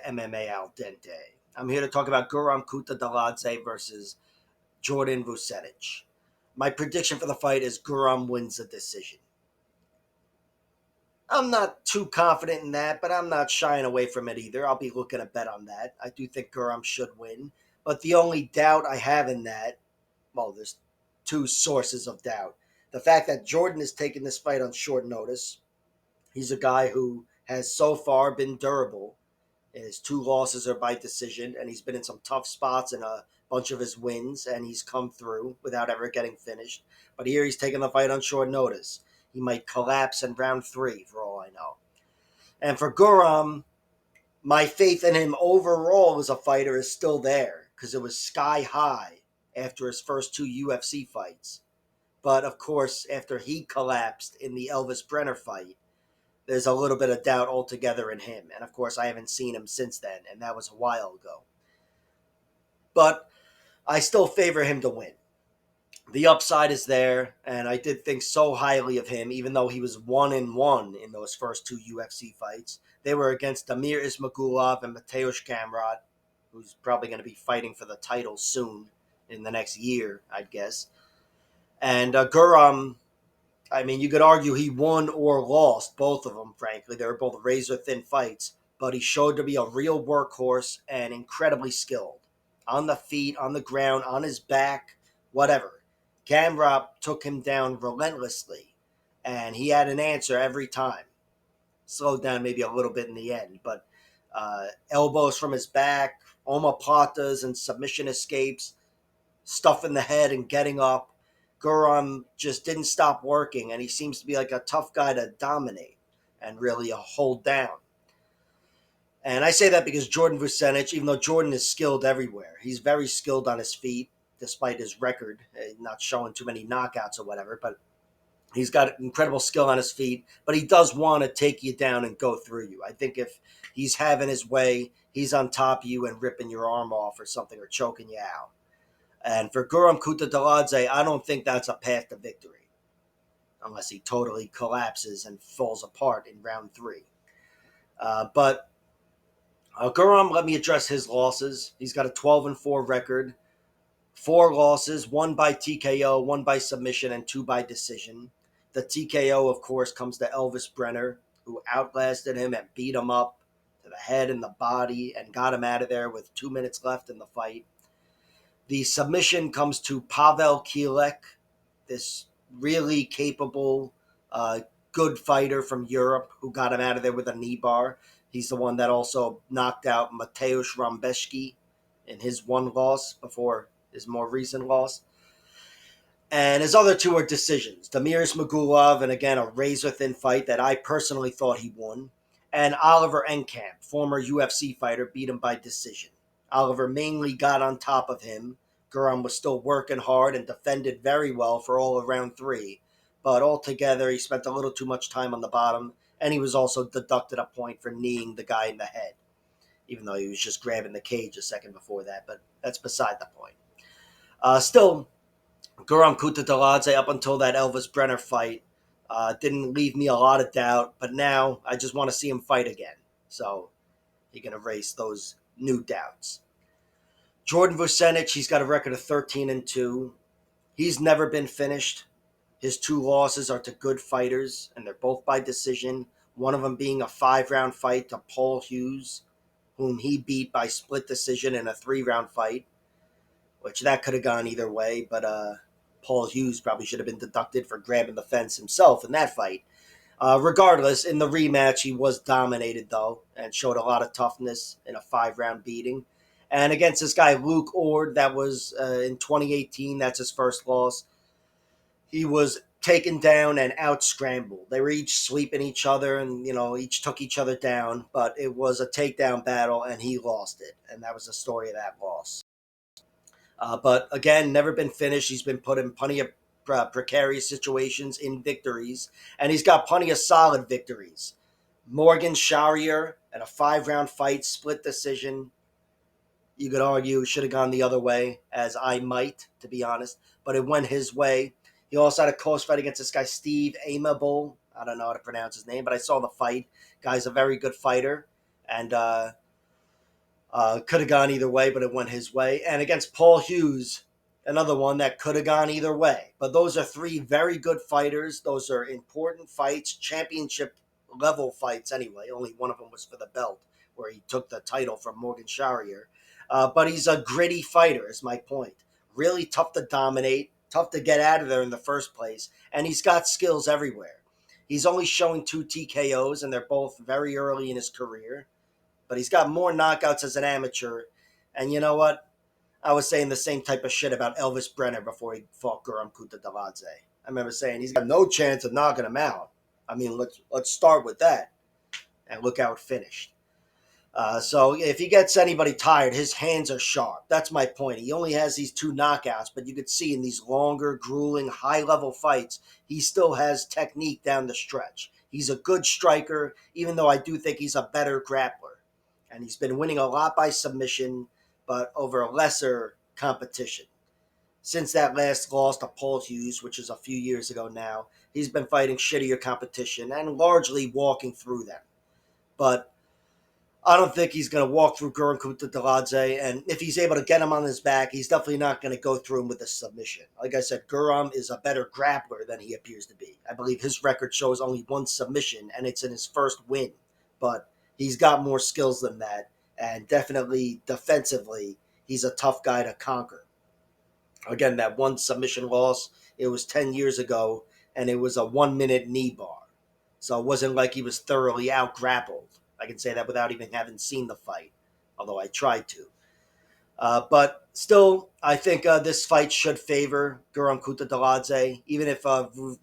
MMA Al Dente. I'm here to talk about Guram Kutateladze versus Jordan Vucenic. My prediction for the fight is Guram wins the decision. I'm not too confident in that, but I'm not shying away from it either. I'll be looking to bet on that. I do think Guram should win, but the only doubt I have in that, well, there's two sources of doubt. The fact that Jordan is taking this fight on short notice. He's a guy who has so far been durable. His two losses are by decision, and he's been in some tough spots in a bunch of his wins, and he's come through without ever getting finished. But here he's taking the fight on short notice. He might collapse in round 3, for all I know. And for Guram, my faith in him overall as a fighter is still there because it was sky high after his first 2 UFC fights. But of course, after he collapsed in the Elvis Brenner fight, there's a little bit of doubt altogether in him. And of course, I haven't seen him since then, and that was a while ago. But I still favor him to win. The upside is there, and I did think so highly of him, even though he was 1-1 in those first 2 UFC fights. They were against Damir Ismagulov and Mateusz Gamrot, who's probably going to be fighting for the title soon in the next year, I'd guess. And Guram, I mean, you could argue he won or lost both of them, frankly. They were both razor-thin fights, but he showed to be a real workhorse and incredibly skilled. On the feet, on the ground, on his back, whatever. Gamrot took him down relentlessly, and he had an answer every time. Slowed down maybe a little bit in the end, but elbows from his back, omoplatas and submission escapes, stuff in the head and getting up. Guram just didn't stop working, and he seems to be like a tough guy to dominate and really hold down. And I say that because Jordan Vucenic, even though Jordan is skilled everywhere, he's very skilled on his feet, despite his record, not showing too many knockouts or whatever, but he's got incredible skill on his feet, but he does want to take you down and go through you. I think if he's having his way, he's on top of you and ripping your arm off or something or choking you out. And for Guram Kutateladze, I don't think that's a path to victory unless he totally collapses and falls apart in round 3. But Guram, let me address his losses. He's got a 12-4 record, 4 losses, 1 by TKO, 1 by submission, and 2 by decision. The TKO, of course, comes to Elvis Brenner, who outlasted him and beat him up to the head and the body and got him out of there with 2 minutes left in the fight. The submission comes to Pavel Kilek, this really capable, good fighter from Europe who got him out of there with a knee bar. He's the one that also knocked out Mateusz Rambeszki in his one loss before his more recent loss. And his other 2 are decisions. Damir Ismagulov, and again, a razor-thin fight that I personally thought he won. And Oliver Enkamp, former UFC fighter, beat him by decision. Oliver mainly got on top of him. Guram was still working hard and defended very well for all of round 3. But altogether, he spent a little too much time on the bottom, and he was also deducted a point for kneeing the guy in the head, even though he was just grabbing the cage a second before that. But that's beside the point. Still, Guram Kutateladze, up until that Elvis Brenner fight, didn't leave me a lot of doubt. But now I just want to see him fight again. So he can erase those new doubts. Jordan Vucenic, he's got a record of 13-2. He's never been finished. His 2 losses are to good fighters, and they're both by decision. One of them being a 5-round fight to Paul Hughes, whom he beat by split decision in a 3-round fight, which that could have gone either way, but Paul Hughes probably should have been deducted for grabbing the fence himself in that fight. Regardless, in the rematch, he was dominated, though, and showed a lot of toughness in a 5-round beating. And against this guy, Luke Ord, that was in 2018, that's his first loss. He was taken down and out-scrambled. They were each sweeping each other and, each took each other down. But it was a takedown battle, and he lost it. And that was the story of that loss. But again, never been finished. He's been put in plenty of precarious situations in victories. And he's got plenty of solid victories. Morgan Charrier in a 5-round fight, split decision. You could argue it should have gone the other way, as I might, to be honest. But it went his way. He also had a close fight against this guy, Steve Amable. I don't know how to pronounce his name, but I saw the fight. Guy's a very good fighter. And Could have gone either way, but it went his way. And against Paul Hughes, another one that could have gone either way. But those are three very good fighters. Those are important fights, championship level fights anyway. Only one of them was for the belt, where he took the title from Morgan Charrier. But he's a gritty fighter, is my point. Really tough to dominate, tough to get out of there in the first place. And he's got skills everywhere. He's only showing 2 TKOs, and they're both very early in his career. But he's got more knockouts as an amateur. And you know what? I was saying the same type of shit about Elvis Brenner before he fought Guram Kutateladze. I remember saying he's got no chance of knocking him out. I mean, let's start with that, and look how it finished. So if he gets anybody tired, his hands are sharp. That's my point. He only has these 2 knockouts, but you could see in these longer, grueling, high-level fights, he still has technique down the stretch. He's a good striker, even though I do think he's a better grappler. And he's been winning a lot by submission, but over a lesser competition. Since that last loss to Paul Hughes, which is a few years ago now, he's been fighting shittier competition and largely walking through them. But I don't think he's going to walk through Guram Kutateladze, and if he's able to get him on his back, he's definitely not going to go through him with a submission. Like I said, Guram is a better grappler than he appears to be. I believe his record shows only 1 submission, and it's in his first win. But he's got more skills than that, and definitely defensively, he's a tough guy to conquer. Again, that 1 submission loss, it was 10 years ago, and it was a 1 minute knee bar. So it wasn't like he was thoroughly out grappled. I can say that without even having seen the fight, although I tried to. But still, I think this fight should favor Guram Kutateladze. Even if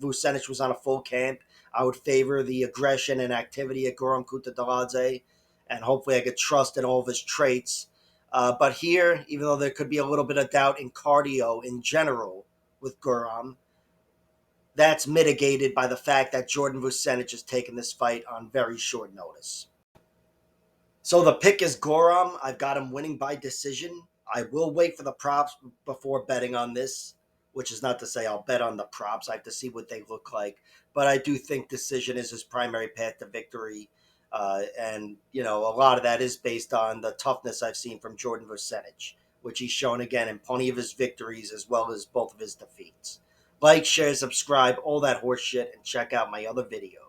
Vucenic was on a full camp, I would favor the aggression and activity of Guram Kutateladze, and hopefully I could trust in all of his traits. But here, even though there could be a little bit of doubt in cardio in general with Guram, that's mitigated by the fact that Jordan Vucenic has taken this fight on very short notice. So the pick is Guram. I've got him winning by decision. I will wait for the props before betting on this, which is not to say I'll bet on the props. I have to see what they look like. But I do think decision is his primary path to victory. And, a lot of that is based on the toughness I've seen from Jordan Vucenic, which he's shown again in plenty of his victories as well as both of his defeats. Like, share, subscribe, all that horse shit, and check out my other videos.